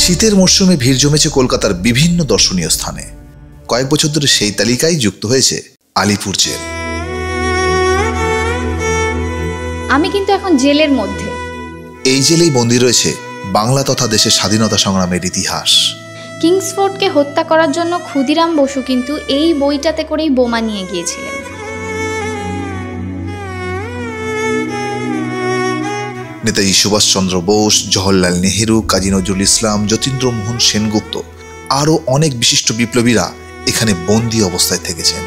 শীতের মরশুমে ভিড় জমেছে কলকাতার বিভিন্ন দর্শনীয় স্থানে। কয়েক বছর ধরে সেই তালিকায় যুক্ত হয়েছে আলিপুর জেল। আমি কিন্তু এখন জেলের মধ্যে। এই জেলেই বন্দী রয়েছে বাংলা তথা দেশের স্বাধীনতা সংগ্রামের ইতিহাস। কিংসফোর্ডকে হত্যা করার জন্য ক্ষুদিরাম বসু কিন্তু এই বইটাতে করেই বোমা নিয়ে গিয়েছিলেন। নেতাজি সুভাষচন্দ্র বোস, জওহরলাল নেহেরু, কাজী নজরুল ইসলাম, যতীন্দ্রমোহন সেনগুপ্ত আরও অনেক বিশিষ্ট বিপ্লবীরা এখানে বন্দী অবস্থায় থেকেছেন।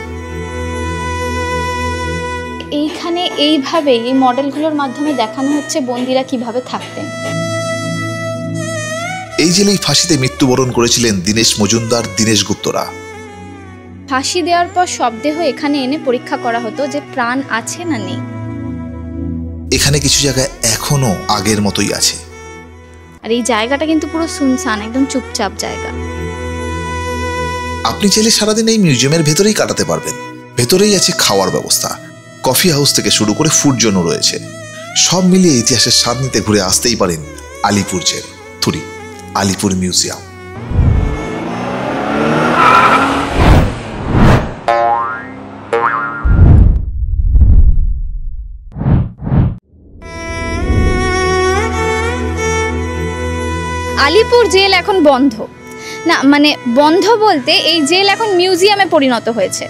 এইখানে এইভাবে এই মডেলগুলোর মাধ্যমে দেখানো হচ্ছে বন্দীরা কিভাবে থাকতেন। এই জেলেই ফাঁসিতে মৃত্যুবরণ করেছিলেন দীনেশ মজুমদার, দীনেশ গুপ্তরা। ফাঁসি দেওয়ার পর শবদেহ এখানে এনে পরীক্ষা করা হতো যে প্রাণ আছে না নেই। এখানে কিছু জায়গায় এখনো আগের মতোই আছে। আর এই জায়গাটা কিন্তু পুরো শুনশান, একদম চুপচাপ জায়গা। আপনি চাইলে সারাদিন এই মিউজিয়ামের ভেতরেই কাটাতে পারবেন। ভেতরেই আছে খাওয়ার ব্যবস্থা, কফি হাউস থেকে শুরু করে ফুড জোনও রয়েছে। সব মিলিয়ে ইতিহাসের স্বাদ নিতে ঘুরে আসতেই পারেন Alipore jail, Alipore museum. Alipore jail এখন বন্ধ না, মানে বন্ধ বলতে এই জেল এখন মিউজিয়ামে পরিণত হয়েছে।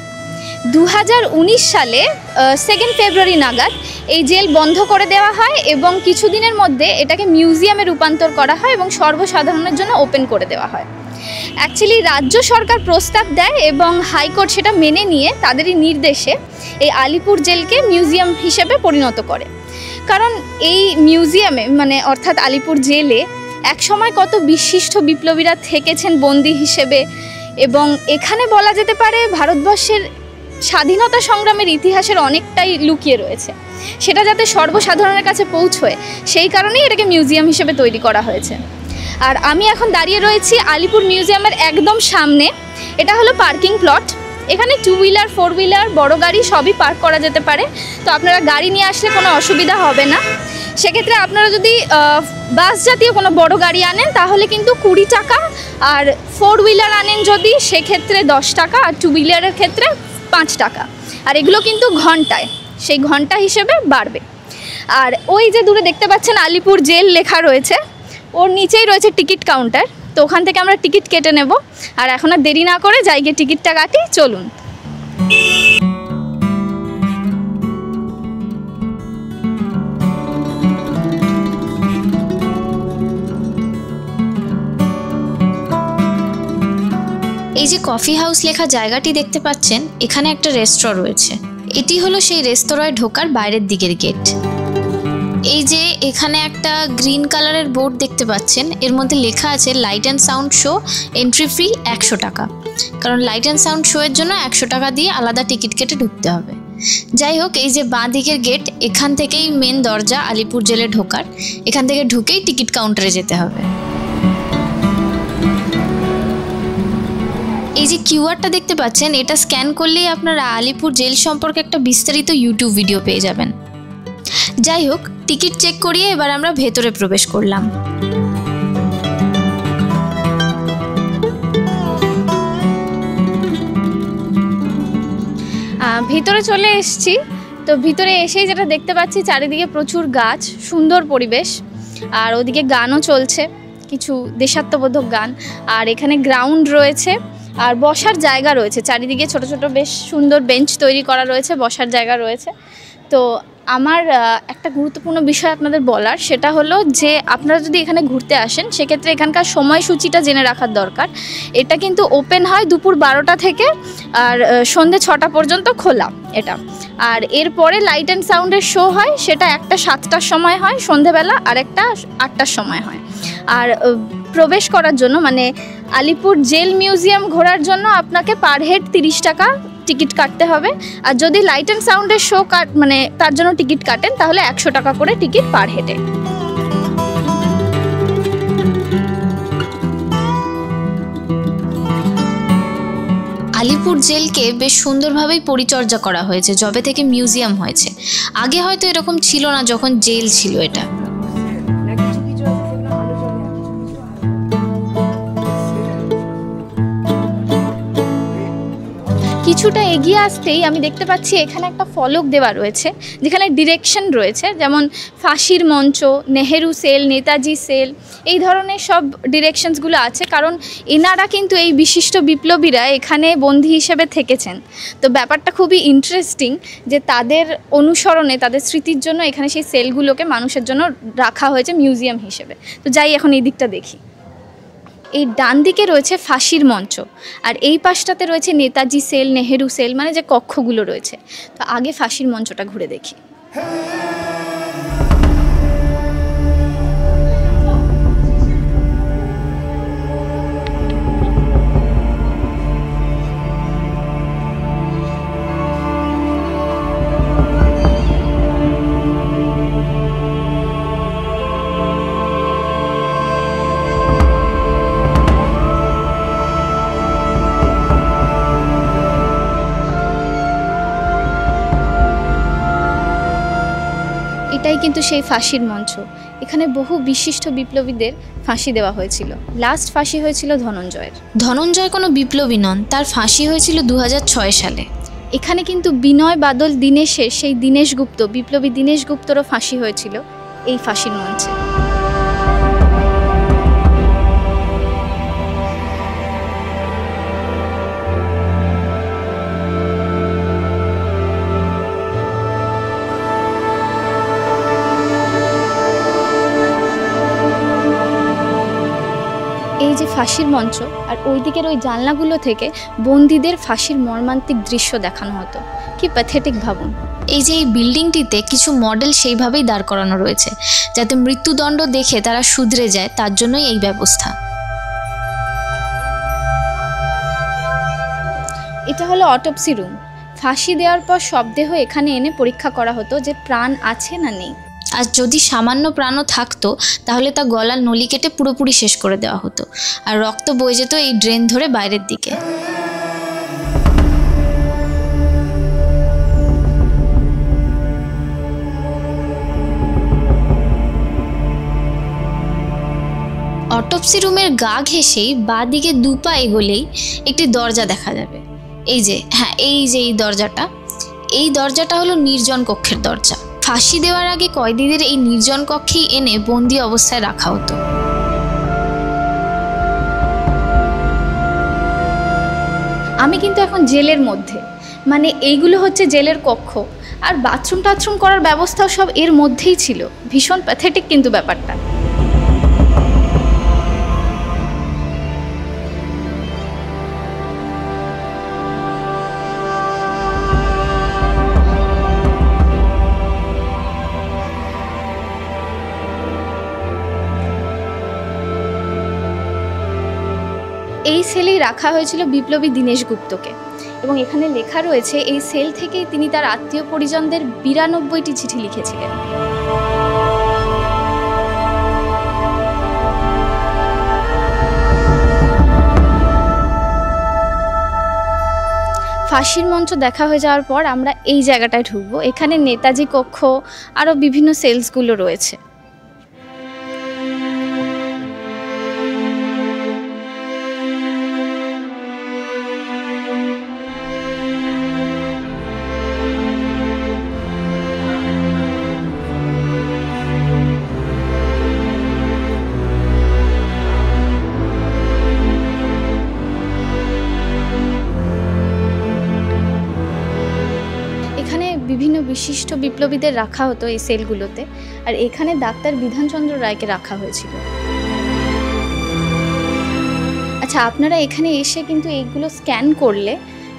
2019 সালে 2 ফেব্রুয়ারি নাগাদ এই জেল বন্ধ করে দেওয়া হয় এবং কিছুদিনের মধ্যে এটাকে মিউজিয়ামে রূপান্তর করা হয় এবং সর্বসাধারণের জন্য ওপেন করে দেওয়া হয়। অ্যাকচুয়ালি রাজ্য সরকার প্রস্তাব দেয় এবং হাইকোর্ট সেটা মেনে নিয়ে তাদেরই নির্দেশে এই আলিপুর জেলকে মিউজিয়াম হিসেবে পরিণত করে। কারণ এই মিউজিয়ামে মানে অর্থাৎ আলিপুর জেলে একসময় কত বিশিষ্ট বিপ্লবীরা থেকেছেন বন্দী হিসেবে, এবং এখানে বলা যেতে পারে ভারতবর্ষের স্বাধীনতা সংগ্রামের ইতিহাসের অনেকটাই লুকিয়ে রয়েছে। সেটা যাতে সর্বসাধারণের কাছে পৌঁছয় সেই কারণেই এটাকে মিউজিয়াম হিসেবে তৈরি করা হয়েছে। আর আমি এখন দাঁড়িয়ে রয়েছি আলিপুর মিউজিয়ামের একদম সামনে। এটা হলো পার্কিং প্লট। এখানে 2 হুইলার 4 হুইলার বড় গাড়ি সবই পার্ক করা যেতে পারে। তো আপনারা গাড়ি নিয়ে আসলে কোনো অসুবিধা হবে না। সেক্ষেত্রে আপনারা যদি বাস জাতীয় কোনো বড় গাড়ি আনেন তাহলে কিন্তু 20 টাকা, আর 4 হুইলার আনেন যদি সেক্ষেত্রে 10 টাকা, আর 2 হুইলারের ক্ষেত্রে 5 টাকা। আর এগুলো কিন্তু ঘন্টায়, সেই ঘন্টা হিসেবে বাড়বে। আর ওই যে দূরে দেখতে পাচ্ছেন আলিপুর জেল লেখা রয়েছে, ওর নিচেই রয়েছে টিকিট কাউন্টার। তো ওখান থেকে আমরা টিকিট কেটে নেব। আর এখন আর দেরি না করে যাই গিয়ে টিকিটটা কাটি, চলুন। এই যে কফি হাউস লেখা জায়গাটি দেখতে পাচ্ছেন, এখানে একটা রেস্তোরাঁ রয়েছে। এটি হলো সেই রেস্তোরাঁয় ঢোকার বাইরের দিকের গেট। এই যে এখানে একটা গ্রিন কালারের বোর্ড দেখতে পাচ্ছেন, এর মধ্যে লেখা আছে light and sound show, entry fee 100 টাকা। কারণ লাইট অ্যান্ড সাউন্ড শো এর জন্য 100 টাকা দিয়ে আলাদা টিকিট কেটে ঢুকতে হবে। যাই হোক, এই যে বাঁ দিকের গেট, এখান থেকেই মেন দরজা আলিপুর জেলে ঢোকার। এখান থেকে ঢুকেই টিকিট কাউন্টারে যেতে হবে। এই যে কিউআরটা দেখতে পাচ্ছেন, এটা স্ক্যান করলেই আপনারা আলিপুর জেল সম্পর্কে একটা বিস্তারিত ইউটিউব ভিডিও পেয়ে যাবেন। যাই হোক, টিকিট চেক করিয়ে এবার আমরা ভেতরে প্রবেশ করলাম। ভিতরে চলে এসেছি। তো ভিতরে এসেই যেটা দেখতে পাচ্ছি, চারিদিকে প্রচুর গাছ, সুন্দর পরিবেশ, আর ওদিকে গানও চলছে, কিছু দেশাত্মবোধক গান। আর এখানে গ্রাউন্ড রয়েছে আর বসার জায়গা রয়েছে, চারিদিকে ছোট ছোট বেশ সুন্দর বেঞ্চ তৈরি করা রয়েছে, বসার জায়গা রয়েছে। তো আমার একটা গুরুত্বপূর্ণ বিষয় আপনাদের বলার, সেটা হলো যে আপনারা যদি এখানে ঘুরতে আসেন সেক্ষেত্রে এখানকার সময়সূচিটা জেনে রাখার দরকার। এটা কিন্তু ওপেন হয় দুপুর 12টা থেকে আর সন্ধ্যে 6টা পর্যন্ত খোলা এটা। আর এরপরে লাইট অ্যান্ড সাউন্ডের শো হয়, সেটা একটা 7টার সময় হয় সন্ধ্যেবেলা, আর একটা 8টার সময় হয়। আর প্রবেশ করার জন্য মানে আলিপুর জেল মিউজিয়াম ঘোরার জন্য আপনাকে পার হেড 30 টাকা টিকিট কাটতে হবে। আর যদি লাইট অ্যান্ড সাউন্ডের শো মানে তার জন্য টিকিট কাটেন তাহলে 100 টাকা করে টিকিট পার হেডে। আলিপুর জেলকে বেশ সুন্দরভাবেই পরিচর্যা করা হয়েছে যবে থেকে মিউজিয়াম হয়েছে। আগে হয়তো এরকম ছিল না যখন জেল ছিল এটা। কিছুটা এগিয়ে আসতেই আমি দেখতে পাচ্ছি এখানে একটা ফলক দেওয়া রয়েছে, যেখানে ডিরেকশন রয়েছে, যেমন ফাঁসির মঞ্চ, নেহেরু সেল, নেতাজি সেল, এই ধরনের সব ডিরেকশনসগুলো আছে। কারণ এনারা কিন্তু এই বিশিষ্ট বিপ্লবীরা এখানে বন্দী হিসেবে থেকেছেন। তো ব্যাপারটা খুবই ইন্টারেস্টিং যে তাদের অনুসরণে, তাদের স্মৃতির জন্য এখানে সেই সেলগুলোকে মানুষের জন্য রাখা হয়েছে মিউজিয়াম হিসেবে। তো যাই এখন এই দিকটা দেখি। এই ডান দিকে রয়েছে ফাঁসির মঞ্চ, আর এই পাশটাতে রয়েছে নেতাজি সেল, নেহেরু সেল, মানে যে কক্ষগুলো রয়েছে। তো আগে ফাঁসির মঞ্চটা ঘুরে দেখি। এটাই কিন্তু সেই ফাঁসির মঞ্চ। এখানে বহু বিশিষ্ট বিপ্লবীদের ফাঁসি দেওয়া হয়েছিল। লাস্ট ফাঁসি হয়েছিল ধনঞ্জয়ের। ধনঞ্জয় কোনো বিপ্লবী নন, তার ফাঁসি হয়েছিল 2006 সালে। এখানে কিন্তু বিনয় বাদল দীনেশের, সেই দীনেশ গুপ্ত, বিপ্লবী দীনেশ গুপ্তরও ফাঁসি হয়েছিল এই ফাঁসির মঞ্চে। এই যে ফাঁসির মঞ্চ, আর ওই দিকের ওই জানলাগুলো থেকে বন্দীদের ফাঁসির মর্মান্তিক দৃশ্য দেখানো হতো। কি প্যাথেটিক ভাবুন। এই যে এই বিল্ডিংটিতে কিছু মডেল সেইভাবেই দাঁড় করানো রয়েছে, যাতে মৃত্যুদণ্ড দেখে তারা শুধরে যায়, তার জন্যই এই ব্যবস্থা। এটা হলো অটোপসি রুম। ফাঁসি দেওয়ার পর শবদেহ এখানে এনে পরীক্ষা করা হতো যে প্রাণ আছে না নেই। আর যদি সামান্য প্রাণও থাকতো তাহলে তা গলার নলি কেটে পুরোপুরি শেষ করে দেওয়া হতো, আর রক্ত বয়ে যেত এই ড্রেন ধরে বাইরের দিকে। অটোপসি রুমের গা ঘেঁষেই বাঁ দিকে 2 পা এগোলেই একটি দরজা দেখা যাবে। এই যে এই দরজাটা হলো নির্জন কক্ষের দরজা। ফাঁসি দেওয়ার আগে কয়েদিদের এই নির্জন কক্ষেই এনে বন্দি অবস্থায় রাখা হতো। আমি কিন্তু এখন জেলের মধ্যে, মানে এইগুলো হচ্ছে জেলের কক্ষ, আর বাথরুম টাথরুম করার ব্যবস্থাও সব এর মধ্যেই ছিল। ভীষণ প্যাথেটিক কিন্তু ব্যাপারটা। এই সেলেই রাখা হয়েছিল বিপ্লবী দীনেশ গুপ্তকে, এবং এখানে লেখা রয়েছে এই সেল থেকেই তিনি তার আত্মীয় পরিজনদের 92টি চিঠি লিখেছিলেন। ফাঁসির মঞ্চ দেখা হয়ে যাওয়ার পর আমরা এই জায়গাটায় ঢুকবো। এখানে নেতাজি কক্ষ, আরও বিভিন্ন সেলসগুলো রয়েছে। বিভিন্ন বিশিষ্ট বিপ্লবীদের রাখা হতো এই সেলগুলোতে, আর এখানে ডাক্তার বিধানচন্দ্র রায়কে রাখা হয়েছিল। আচ্ছা, আপনারা এখানে এসে কিন্তু এইগুলো স্ক্যান করলে,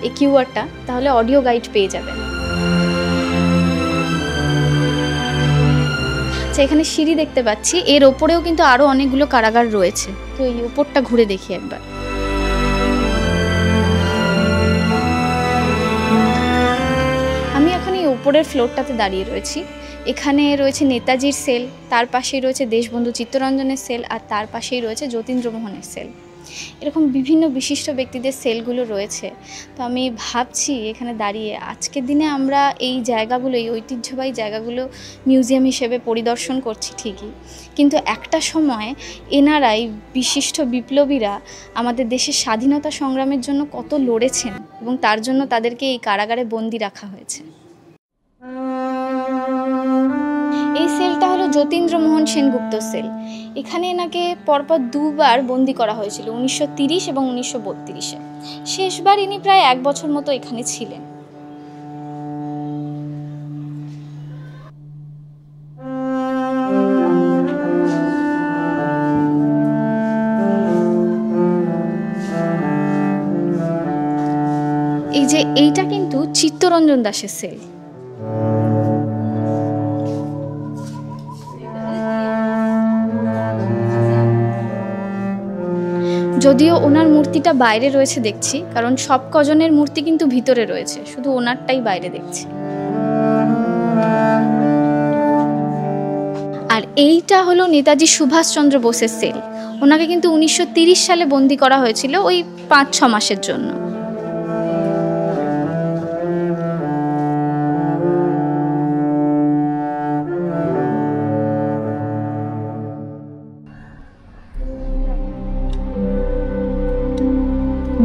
এই কিউআরটা, তাহলে অডিও গাইড পেয়ে যাবেন। আচ্ছা, এখানে সিঁড়ি দেখতে পাচ্ছি, এর ওপরেও কিন্তু আরও অনেকগুলো কারাগার রয়েছে। তো এই ওপরটা ঘুরে দেখি একবার। আমি এখন এই উপরের ফ্লোরটাতে দাঁড়িয়ে রয়েছি। এখানে রয়েছে নেতাজির সেল, তার পাশেই রয়েছে দেশবন্ধু চিত্তরঞ্জনের সেল, আর তার পাশেই রয়েছে যতীন্দ্রমোহনের সেল। এরকম বিভিন্ন বিশিষ্ট ব্যক্তিদের সেলগুলো রয়েছে। তো আমি ভাবছি এখানে দাঁড়িয়ে আজকের দিনে আমরা এই জায়গাগুলো, এই ঐতিহ্যবাহী জায়গাগুলো মিউজিয়াম হিসেবে পরিদর্শন করছি ঠিকই, কিন্তু একটা সময় এনারাই বিশিষ্ট বিপ্লবীরা আমাদের দেশের স্বাধীনতা সংগ্রামের জন্য কত লড়েছেন এবং তার জন্য তাদেরকে এই কারাগারে বন্দি রাখা হয়েছে। এই সেলটা হলো যতীন্দ্রমোহন সেনগুপ্ত সেল। এখানে এনাকে পরপর দুবার বন্দি করা হয়েছিল, 1930 এবং 1932-এ। শেষবার ইনি প্রায় 1 বছর মতো এখানে ছিলেন। এই যে এইটা কিন্তু চিত্তরঞ্জন দাসের সেল। যদিও ওনার মূর্তিটা বাইরে রয়েছে দেখছি, কারণ সব কজনের মূর্তি কিন্তু ভিতরে রয়েছে, শুধু ওনারটাই বাইরে দেখছি। আর এইটা হলো নেতাজি সুভাষচন্দ্র বোসের সেল। ওনাকে কিন্তু 1930 সালে বন্দি করা হয়েছিল ওই 5-6 মাসের জন্য।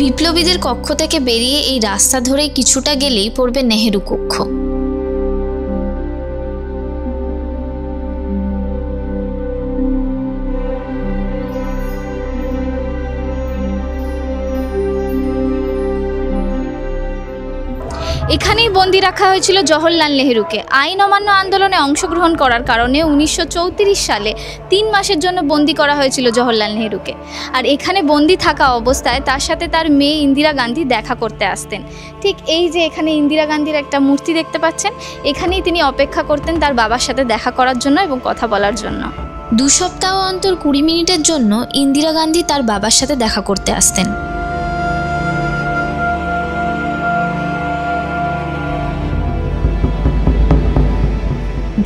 বিপ্লবীদের কক্ষ থেকে বেরিয়ে এই রাস্তা ধরে কিছুটা গেলেই পড়বে নেহেরু কক্ষ। এখানেই বন্দি রাখা হয়েছিল জওহরলাল নেহেরুকে। আইন অমান্য আন্দোলনে অংশগ্রহণ করার কারণে 1934 সালে 3 মাসের জন্য বন্দি করা হয়েছিল জওহরলাল নেহেরুকে। আর এখানে বন্দি থাকা অবস্থায় তার সাথে তার মেয়ে ইন্দিরা গান্ধী দেখা করতে আসতেন। ঠিক এই যে এখানে ইন্দিরা গান্ধীর একটা মূর্তি দেখতে পাচ্ছেন, এখানেই তিনি অপেক্ষা করতেন তার বাবার সাথে দেখা করার জন্য এবং কথা বলার জন্য। 2 সপ্তাহ অন্তর 20 মিনিটের জন্য ইন্দিরা গান্ধী তার বাবার সাথে দেখা করতে আসতেন।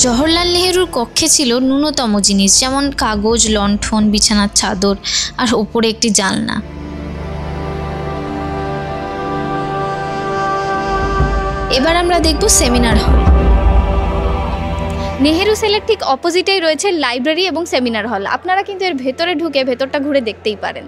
জওহরলাল নেহেরুর কক্ষে ছিল ন্যূনতম জিনিস, যেমন কাগজ, লণ্ঠন, বিছানার চাদর আর ওপরে একটি জানলা। এবার আমরা দেখব সেমিনার হল। নেহেরু সেলের ঠিক অপোজিটেই রয়েছে লাইব্রেরি এবং সেমিনার হল। আপনারা কিন্তু এর ভেতরে ঢুকে ভেতরটা ঘুরে দেখতেই পারেন।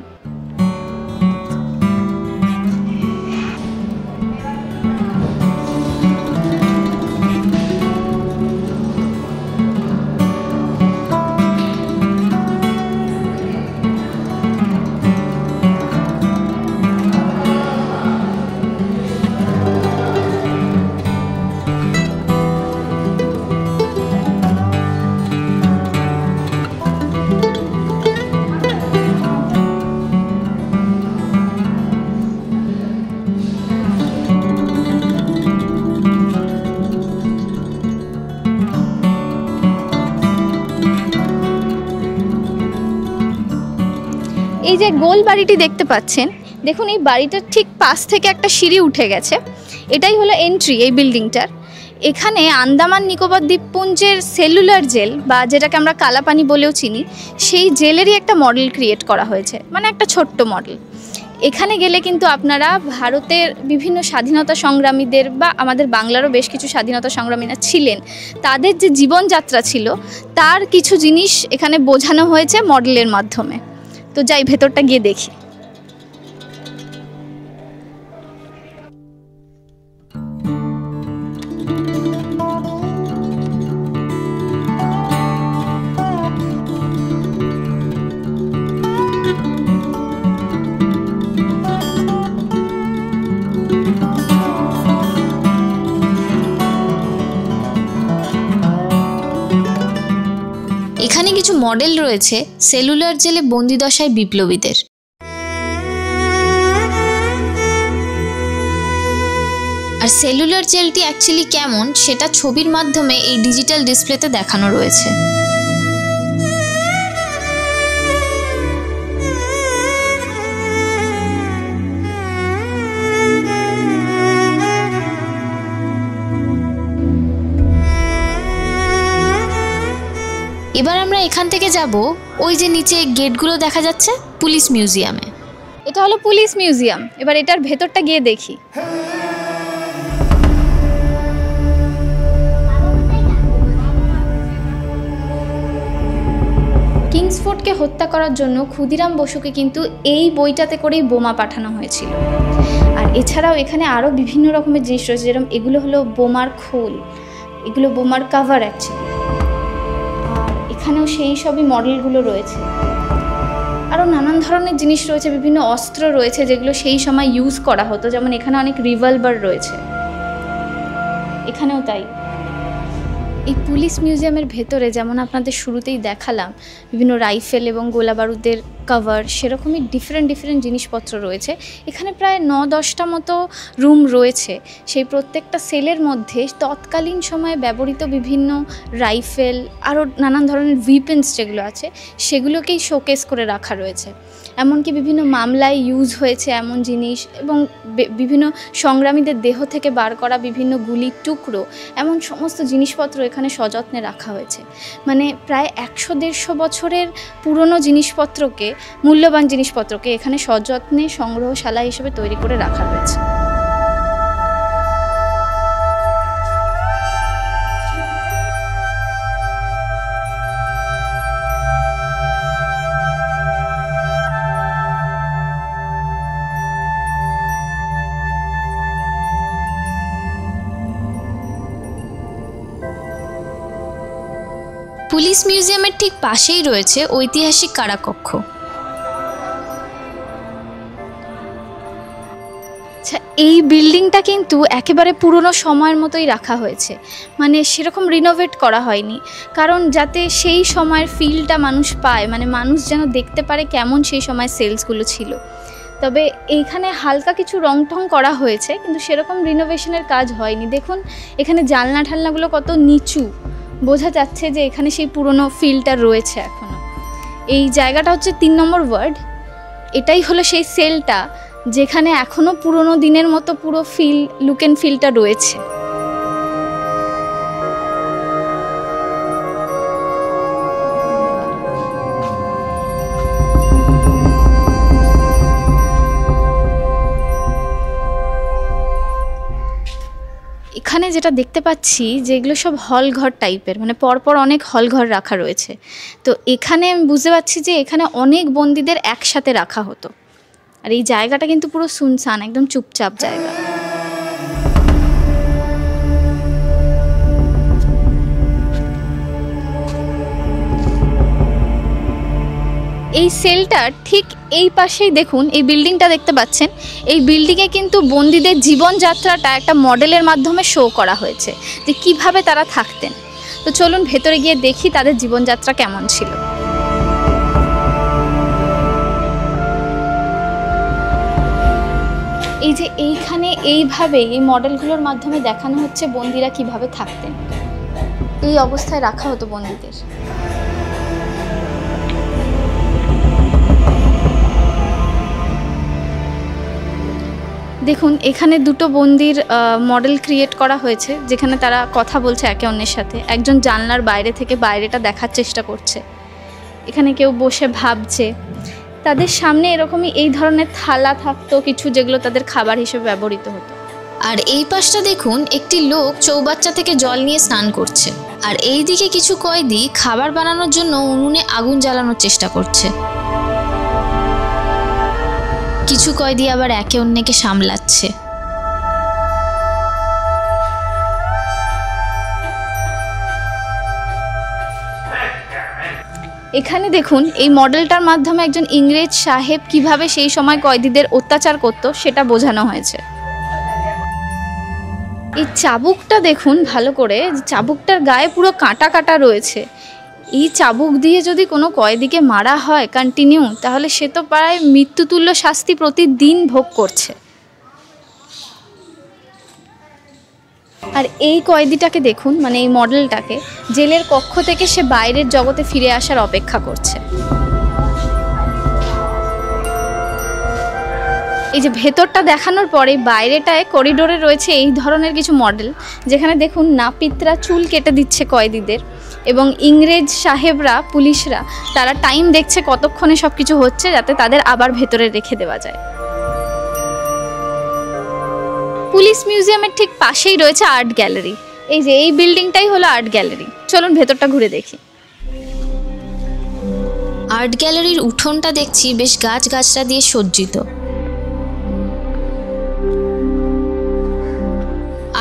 এই যে গোল বাড়িটি দেখতে পাচ্ছেন, দেখুন এই বাড়িটার ঠিক পাশ থেকে একটা সিঁড়ি উঠে গেছে। এটাই হলো এন্ট্রি এই বিল্ডিংটার। এখানে আন্দামান নিকোবর দ্বীপপুঞ্জের সেলুলার জেল, বা যেটাকে আমরা কালাপানি বলেও চিনি, সেই জেলেরই একটা মডেল ক্রিয়েট করা হয়েছে, মানে একটা ছোট্ট মডেল। এখানে গেলে কিন্তু আপনারা ভারতের বিভিন্ন স্বাধীনতা সংগ্রামীদের, বা আমাদের বাংলারও বেশ কিছু স্বাধীনতা সংগ্রামীরা ছিলেন, তাদের যে জীবনযাত্রা ছিল তার কিছু জিনিস এখানে বোঝানো হয়েছে মডেলের মাধ্যমে। তো যাই ভেতরটা গিয়ে দেখি। এখানে কিছু মডেল রয়েছে সেলুলার জেলে বন্দিদশায় বিপ্লবীদের। আর সেলুলার জেলটি অ্যাকচুয়ালি কেমন সেটা ছবির মাধ্যমে এই ডিজিটাল ডিসপ্লেতে দেখানো রয়েছে। এবার আমরা এখান থেকে যাব ওই যে নিচে গেটগুলো দেখা যাচ্ছে পুলিশ মিউজিয়ামে। এটা হলো পুলিশ মিউজিয়াম। এবার এটার ভেতরটা গিয়ে দেখি। কিংসফোর্ডকে হত্যা করার জন্য ক্ষুদিরাম বসুকে কিন্তু এই বইটাতে করেই বোমা পাঠানো হয়েছিল। আর এছাড়াও এখানে আরও বিভিন্ন রকমের জিনিস রয়েছে, যেরকম এগুলো হলো বোমার খোল, এগুলো বোমার কাভার অ্যাকচুয়ালি। আর এখানেও সেই সবই মডেলগুলো রয়েছে। আরও নানান ধরনের জিনিস রয়েছে, বিভিন্ন অস্ত্র রয়েছে যেগুলো সেই সময় ইউজ করা হতো, যেমন এখানে অনেক রিভলভার রয়েছে, এখানেও তাই। এই পুলিশ মিউজিয়ামের ভেতরে যেমন আপনাদের শুরুতেই দেখালাম বিভিন্ন রাইফেল এবং গোলা বারুদের কভার, সেরকমই ডিফারেন্ট জিনিসপত্র রয়েছে। এখানে প্রায় 9-10টা মতো রুম রয়েছে। সেই প্রত্যেকটা সেলের মধ্যে তৎকালীন সময়ে ব্যবহৃত বিভিন্ন রাইফেল, আরও নানান ধরনের উইপেন্স যেগুলো আছে সেগুলোকেই শোকেস করে রাখা রয়েছে। এমনকি বিভিন্ন মামলায় ইউজ হয়েছে এমন জিনিস এবং বিভিন্ন সংগ্রামীদের দেহ থেকে বার করা বিভিন্ন গুলির টুকরো, এমন সমস্ত জিনিসপত্র এখানে সযত্নে রাখা হয়েছে। মানে প্রায় 100-150 বছরের পুরনো জিনিসপত্রকে, মূল্যবান জিনিসপত্রকে এখানে সযত্নে সংগ্রহশালা হিসেবে তৈরি করে রাখা রয়েছে। পুলিশ মিউজিয়ামের ঠিক পাশেই রয়েছে ঐতিহাসিক কারাকক্ষ। আচ্ছা, এই বিল্ডিংটা কিন্তু একেবারে পুরনো সময়ের মতোই রাখা হয়েছে, মানে সেরকম রিনোভেট করা হয়নি, কারণ যাতে সেই সময়ের ফিলটা মানুষ পায়, মানে মানুষ যেন দেখতে পারে কেমন সেই সময় সেলসগুলো ছিল। তবে এইখানে হালকা কিছু রং টং করা হয়েছে, কিন্তু সেরকম রিনোভেশনের কাজ হয়নি। দেখুন এখানে জানলা ঠালনাগুলো কত নিচু, বোঝা যাচ্ছে যে এখানে সেই পুরনো ফিলটা রয়েছে এখনও। এই জায়গাটা হচ্ছে 3 নম্বর ওয়ার্ড। এটাই হলো সেই সেলটা যেখানে এখনও পুরনো দিনের মতো পুরো লুক অ্যান্ড ফিলটা রয়েছে। এখানে যেটা দেখতে পাচ্ছি যেগুলো সব হল ঘর টাইপের, মানে পরপর অনেক হল ঘর রাখা রয়েছে। তো এখানে আমি বুঝতে পারছি যে এখানে অনেক বন্দীদের একসাথে রাখা হতো। আর এই জায়গাটা কিন্তু পুরো শুনশান, একদম চুপচাপ জায়গা। এই সেলটার ঠিক এই পাশেই দেখুন এই বিল্ডিংটা দেখতে পাচ্ছেন। এই বিল্ডিংয়ে কিন্তু বন্দীদের জীবনযাত্রাটা একটা মডেলের মাধ্যমে শো করা হয়েছে যে কিভাবে তারা থাকতেন। তো চলুন ভেতরে গিয়ে দেখি তাদের জীবনযাত্রা কেমন ছিল। এই যে এইখানে এইভাবে এই মডেলগুলোর মাধ্যমে দেখানো হচ্ছে বন্দীরা কিভাবে থাকতেন। এই অবস্থায় রাখা হতো বন্দীদের। দেখুন এখানে দুটো বন্দির মডেল ক্রিয়েট করা হয়েছে, যেখানে তারা কথা বলছে একে অন্যের সাথে। একজন জানলার বাইরে থেকে বাইরেটা দেখার চেষ্টা করছে, এখানে কেউ বসে ভাবছে। তাদের সামনে এরকমই এই ধরনের থালা থাকতো কিছু, যেগুলো তাদের খাবার হিসেবে ব্যবহৃত হতো। আর এই পাশটা দেখুন, একটি লোক চৌবাচ্চা থেকে জল নিয়ে স্নান করছে। আর এই দিকে কিছু কয়েদি খাবার বানানোর জন্য উনুনে আগুন জ্বালানোর চেষ্টা করছে। কিছু কয়েদি আবার একে অন্যকে সামলাচ্ছে। এখানে দেখুন এই মডেলটার মাধ্যমে একজন ইংরেজ সাহেব কিভাবে সেই সময় কয়েদিদের অত্যাচার করত সেটা বোঝানো হয়েছে। এই চাবুকটা দেখুন ভালো করে, চাবুকটার গায়ে পুরো কাঁটা কাটা রয়েছে। এই চাবুক দিয়ে যদি কোনো কয়েদিকে মারা হয় কন্টিনিউ, তাহলে সে তো প্রায় মৃত্যুতুল্য শাস্তি প্রতিদিন ভোগ করছে। আর এই কয়েদিটাকে দেখুন, মানে এই মডেলটাকে, জেলের কক্ষ থেকে সে বাইরের জগতে ফিরে আসার অপেক্ষা করছে। এই যে ভেতরটা দেখানোর পরে বাইরেটায় করিডোরে রয়েছে এই ধরনের কিছু মডেল, যেখানে দেখুন নাপিতরা চুল কেটে দিচ্ছে কয়েদিদের। এবং ইংরেজ সাহেবরা, পুলিশরা, তারা টাইম দেখছে কতক্ষণে সব কিছু হচ্ছে, যাতে তাদের আবার ভেতরে রেখে দেওয়া যায়। পুলিশ মিউজিয়ামের ঠিক পাশেই রয়েছে আর্ট গ্যালারি। এই যে এই বিল্ডিংটাই হলো আর্ট গ্যালারি। চলুন ভেতরটা ঘুরে দেখি। আর্ট গ্যালারির উঠোনটা দেখছি বেশ গাছগাছরা দিয়ে সজ্জিত।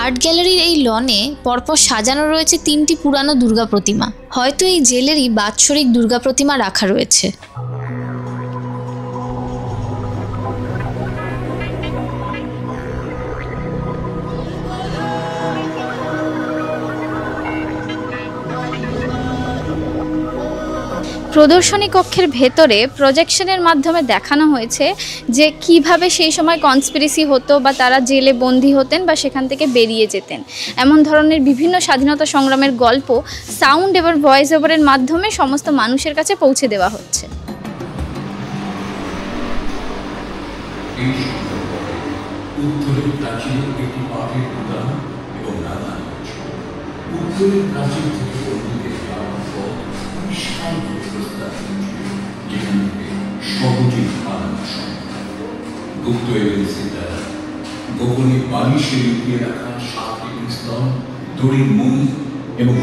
আর্ট গ্যালারির এই লনে পরপর সাজানো রয়েছে 3টি পুরানো দুর্গা প্রতিমা। হয়তো এই জেলেরই বাৎসরিক দুর্গা প্রতিমা রাখা রয়েছে। প্রদর্শনী কক্ষের ভেতরে প্রজেকশনের মাধ্যমে দেখানো হয়েছে যে কিভাবে সেই সময় কনস্পিরেসি হতো, বা তারা জেলে বন্দী হতেন বা সেখান থেকে বেরিয়ে যেতেন। এমন ধরনের বিভিন্ন স্বাধীনতা সংগ্রামের গল্প সাউন্ড এবং ভয়েস ওভারের মাধ্যমে সমস্ত মানুষের কাছে পৌঁছে দেওয়া হচ্ছে। গোপনে বালিশে লুকিয়ে রাখা 7টি পিস্তল, দড়ির মুনি এবং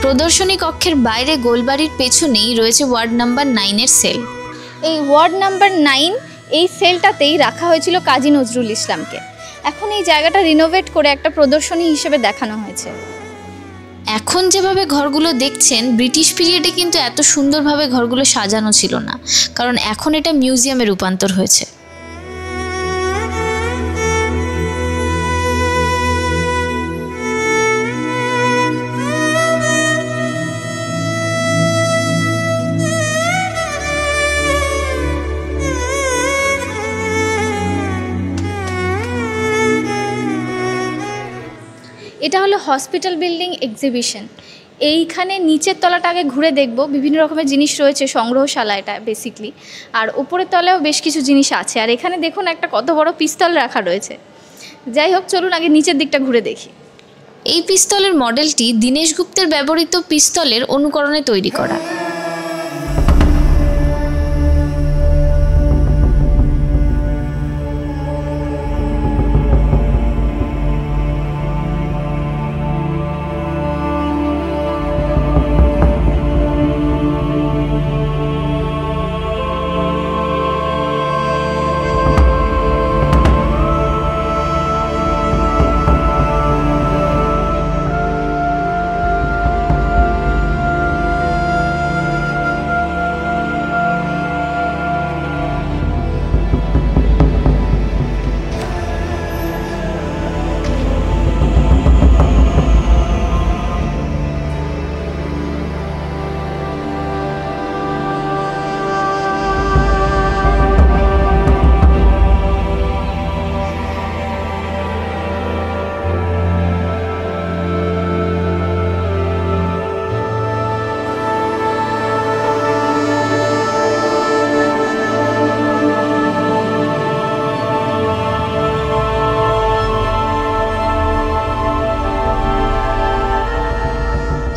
প্রদর্শনী কক্ষের বাইরে গোলবাড়ির পেছনেই রয়েছে ওয়ার্ড নাম্বার 9-এর সেল। এই ওয়ার্ড নাম্বার 9 এই সেলটাতেই রাখা হয়েছিল কাজী নজরুল ইসলামকে। এখন এই জায়গাটা রিনোভেট করে একটা প্রদর্শনী হিসেবে দেখানো হয়েছে। এখন যেভাবে ঘরগুলো দেখছেন, ব্রিটিশ পিরিয়ডে কিন্তু এত সুন্দরভাবে ঘরগুলো সাজানো ছিল না, কারণ এখন এটা মিউজিয়ামে রূপান্তর হয়েছে। এটা হলো হসপিটাল বিল্ডিং এক্সিবিশন। এইখানে নিচের তলাটা আগে ঘুরে দেখব, বিভিন্ন রকমের জিনিস রয়েছে সংগ্রহশালা এটা বেসিকলি, আর উপরের তলায়ও বেশ কিছু জিনিস আছে। আর এখানে দেখুন একটা কত বড় পিস্তল রাখা রয়েছে। যাই হোক, চলুন আগে নিচের দিকটা ঘুরে দেখি। এই পিস্তলের মডেলটি দীনেশ গুপ্তের ব্যবহৃত পিস্তলের অনুকরণে তৈরি করা।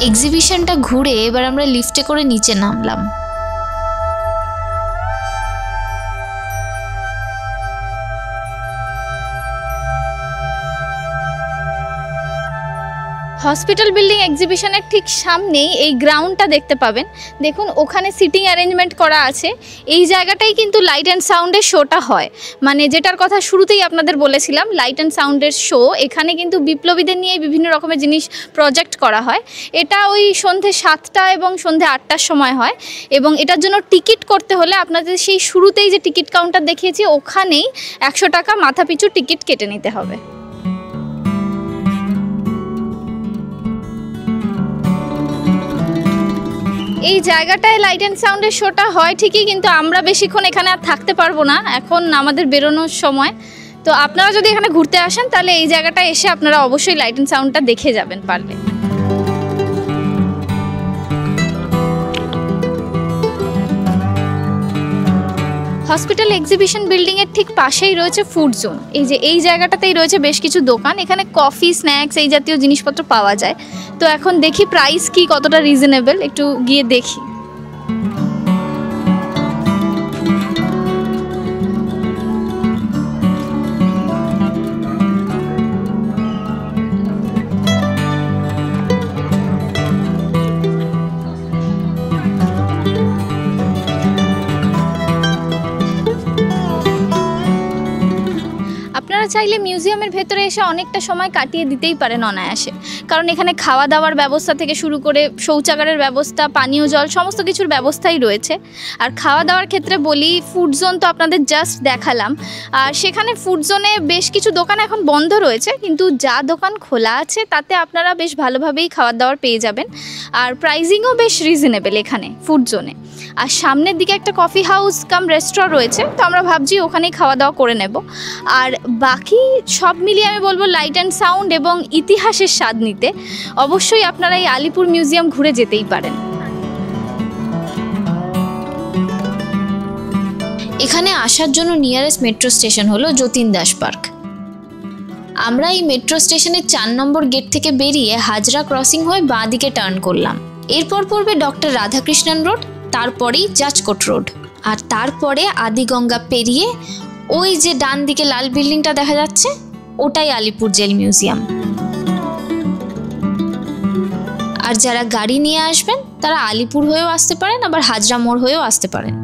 এক্সিবিশনটা ঘুরে এবার আমরা লিফটে করে নিচে নামলাম। হসপিটাল বিল্ডিং এক্সিবিশনের ঠিক সামনেই এই গ্রাউন্ডটা দেখতে পাবেন। দেখুন ওখানে সিটিং অ্যারেঞ্জমেন্ট করা আছে। এই জায়গাটাই কিন্তু লাইট অ্যান্ড সাউন্ডের শোটা হয়, মানে যেটার কথা শুরুতেই আপনাদের বলেছিলাম, লাইট অ্যান্ড সাউন্ডের শো। এখানে কিন্তু বিপ্লবীদের নিয়ে বিভিন্ন রকমের জিনিস প্রজেক্ট করা হয়। এটা ওই সন্ধে 7টা এবং সন্ধে 8টার সময় হয়, এবং এটার জন্য টিকিট করতে হলে আপনাদের সেই শুরুতেই যে টিকিট কাউন্টার দেখিয়েছি ওখানেই 100 টাকা মাথা পিছু টিকিট কেটে নিতে হবে। এই জায়গাটায় লাইট অ্যান্ড সাউন্ডের শোটা হয় ঠিকই, কিন্তু আমরা বেশিক্ষণ এখানে আর থাকতে পারবো না, এখন আমাদের বেরোনোর সময়। তো আপনারা যদি এখানে ঘুরতে আসেন তাহলে এই জায়গাটায় এসে আপনারা অবশ্যই লাইট অ্যান্ড সাউন্ডটা দেখে যাবেন পারলে। হসপিটাল এক্সিবিশন বিল্ডিংয়ের ঠিক পাশেই রয়েছে ফুড জোন। এই জায়গাটাতেই রয়েছে বেশ কিছু দোকান। এখানে কফি, স্ন্যাক্স এই জাতীয় জিনিসপত্র পাওয়া যায়। তো এখন দেখি প্রাইস কি কতটা রিজনেবল, একটু গিয়ে দেখি। আপনারা চাইলে মিউজিয়ামের ভেতরে এসে অনেকটা সময় কাটিয়ে দিতেই পারেন অনায়াসে, কারণ এখানে খাওয়া দাওয়ার ব্যবস্থা থেকে শুরু করে শৌচাগারের ব্যবস্থা, পানীয় জল, সমস্ত কিছুর ব্যবস্থাই রয়েছে। আর খাওয়া দাওয়ার ক্ষেত্রে বলি, ফুড জোন তো আপনাদের জাস্ট দেখালাম, আর সেখানে ফুড জোনে বেশ কিছু দোকান এখন বন্ধ রয়েছে, কিন্তু যা দোকান খোলা আছে তাতে আপনারা বেশ ভালোভাবেই খাওয়ার দাওয়ার পেয়ে যাবেন। আর প্রাইজিংও বেশ রিজনেবল এখানে ফুড জোনে। আর সামনের দিকে একটা কফি হাউস কাম রেস্টুরেন্ট রয়েছে, তো আমরা ভাবছি ওখানেই খাওয়া দাওয়া করে নেব। আর বাকি সব মিলিয়ে আমি বলবো লাইট অ্যান্ড সাউন্ড এবং ইতিহাসের স্বাদ নিতে অবশ্যই আপনারা এই আলিপুর মিউজিয়াম ঘুরে যেতেই পারেন। এখানে আসার জন্য নিয়ারেস্ট মেট্রো স্টেশন হলো যতীন দাস পার্ক। আমরা এই মেট্রো স্টেশনের 4 নম্বর গেট থেকে বেরিয়ে হাজরা ক্রসিং হয়ে বাঁ দিকে টার্ন করলাম। এরপর পড়বে ডক্টর রাধাকৃষ্ণন রোড, তারপরেই জাজকোট রোড, আর তারপরে আদিগঙ্গা পেরিয়ে ওই যে ডান দিকে লাল বিল্ডিংটা দেখা যাচ্ছে ওটাই আলিপুর জেল মিউজিয়াম। আর যারা গাড়ি নিয়ে আসবেন তারা আলিপুর হয়েও আসতে পারেন, আবার হাজরা মোড় হয়েও আসতে পারেন।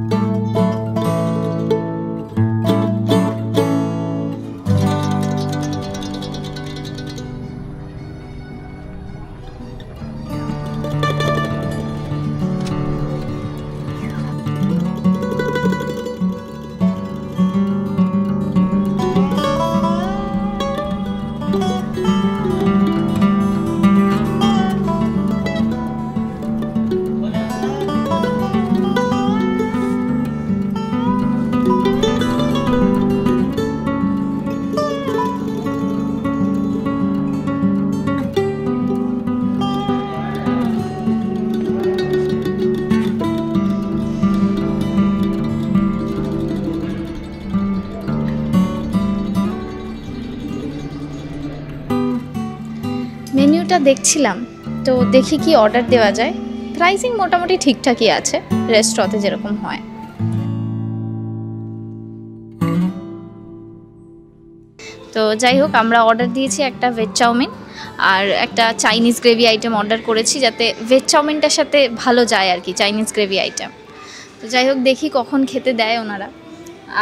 মেনুটা দেখছিলাম, তো দেখি কি অর্ডার দেওয়া যায়। প্রাইসিং মোটামুটি ঠিকঠাকই আছে, রেস্টুরেন্টে যেরকম হয়। তো যাই হোক, আমরা অর্ডার দিয়েছি একটা ভেজ চাউমিন আর একটা চাইনিজ গ্রেভি আইটেম অর্ডার করেছি, যাতে ভেজ চাউমিনটার সাথে ভালো যায় আর কি, চাইনিজ গ্রেভি আইটেম। তো যাই হোক, দেখি কখন খেতে দেয় ওনারা।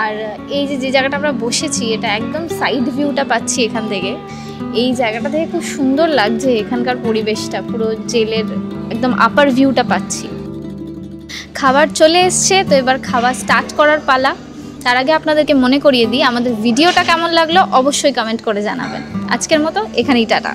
আর এই যে জায়গাটা আমরা বসেছি, এটা একদম সাইড ভিউটা পাচ্ছি এখান থেকে। এই জায়গাটা থেকে খুব সুন্দর লাগছে, এখানকার পরিবেশটা পুরো জেলের একদম আপার ভিউটা পাচ্ছি। খাবার চলে এসছে, তো এবার খাবার স্টার্ট করার পালা। তার আগে আপনাদেরকে মনে করিয়ে দিই, আমাদের ভিডিওটা কেমন লাগলো অবশ্যই কমেন্ট করে জানাবেন। আজকের মতো এখানেই টাটা।